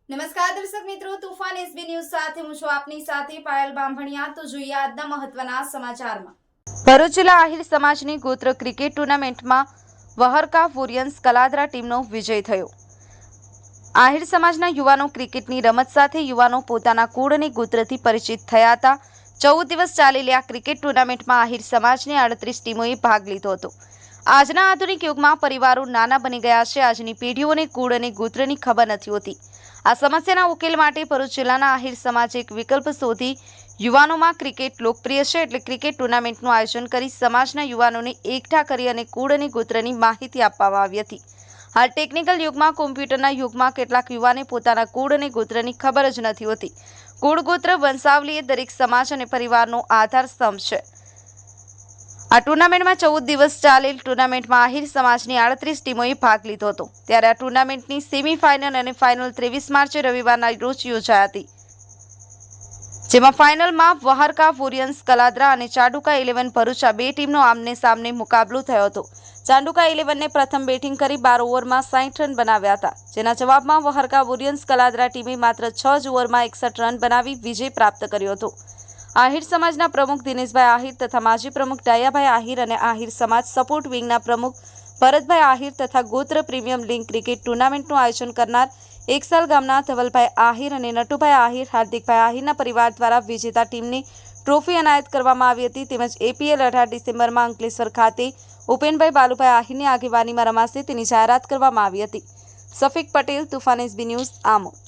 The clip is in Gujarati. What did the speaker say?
નમસ્કાર દર્શક મિત્રો, તુફાન એસબી ન્યૂઝ સાથે હું છું આપની સાથે પાયલ બામભણિયા। તો જોઈએ આજના મહત્વના સમાચારમાં। ભરૂચ જિલ્લા આહિર સમાજની ગોત્ર ક્રિકેટ ટુર્નામેન્ટમાં વહરકા વોરિયર્સ કલાદરા ટીમનો વિજય થયો। આહિર સમાજના યુવાનો ક્રિકેટની રમત સાથે યુવાનો પોતાના કુળ અને ગોત્રથી પરિચિત થયા હતા। 14 દિવસ ચાલેલી આ ક્રિકેટ ટુર્નામેન્ટમાં આહિર સમાજની 38 ટીમોએ ભાગ લીધો હતો। આજના આધુનિક યુગમાં પરિવારો નાના બની ગયા છે। આજની પેઢીઓને કુળ અને ગોત્રની ખબર નથી હોતી। આ સમસ્યાના ઉકેલ માટે ભરૂચ જિલ્લાના આહિર સમાજે એક વિકલ્પ શોધી યુવાનોમાં ક્રિકેટ લોકપ્રિય છે એટલે ક્રિકેટ ટુર્નામેન્ટનું આયોજન કરી સમાજના યુવાનોને એકઠા કરી અને કુળ અને ગોત્રની માહિતી આપવામાં આવી હતી। હાલ ટેકનિકલ યુગમાં કોમ્પ્યુટરના યુગમાં કેટલાક યુવાને પોતાના કુળ અને ગોત્રની ખબર જ નથી હોતી। કુળ ગોત્ર વંશાવલી એ દરેક સમાજ અને પરિવારનો આધાર સ્તંભ છે। આ ટુર્નામેન્ટમાં 14 દિવસ ચાલેલ ટુર્નામેન્ટમાં આહિર સમાજની 38 ટીમોએ ભાગ લીધો હતો। ત્યારે આ ટુર્નામેન્ટની સેમીફાઇનલ અને ફાઇનલ 23 માર્ચે રવિવારના રોજ યોજાઈ હતી, જેમાં ફાઇનલમાં વહરકા વોરિયર્સ કલાદરા અને ચાંડુકા 11 ભરૂચ આ બે ટીમનો આમને સામને મુકાબલો થયો હતો। ચાંડુકા 11ને પ્રથમ બેટિંગ કરી 12 ઓવરમાં 60 રન બનાવ્યા હતા, જેના જવાબમાં વહરકા વોરિયર્સ કલાદરા ટીમે માત્ર 6 જ ઓવરમાં 61 રન બનાવી વિજય પ્રાપ્ત કર્યો હતો। આહિર સમાજના પ્રમુખ દિનેશભાઈ આહિર તથા માજી પ્રમુખ ડાયાભાઈ આહિર અને આહિર સમાજ સપોર્ટ વિંગના પ્રમુખ ભરતભાઈ આહિર તથા ગોત્ર પ્રીમિયમ લીગ ક્રિકેટ ટુર્નામેન્ટનું આયોજન કરનાર એકસાલ ગામના ધવલભાઈ આહિર અને નટુભાઈ આહિર, હાર્દિકભાઈ આહિરના પરિવાર દ્વારા વિજેતા ટીમને ટ્રોફી એનાયત કરવામાં આવી હતી। તેમજ APL 18 ડિસેમ્બરમાં અંકલેશ્વર ખાતે ઉપેનભાઈ બાલુભાઈ આહિરની આગેવાનીમાં રમાશે તેની જાહેરાત કરવામાં આવી હતી। Safiq Patel, Toofan SB news, Amod.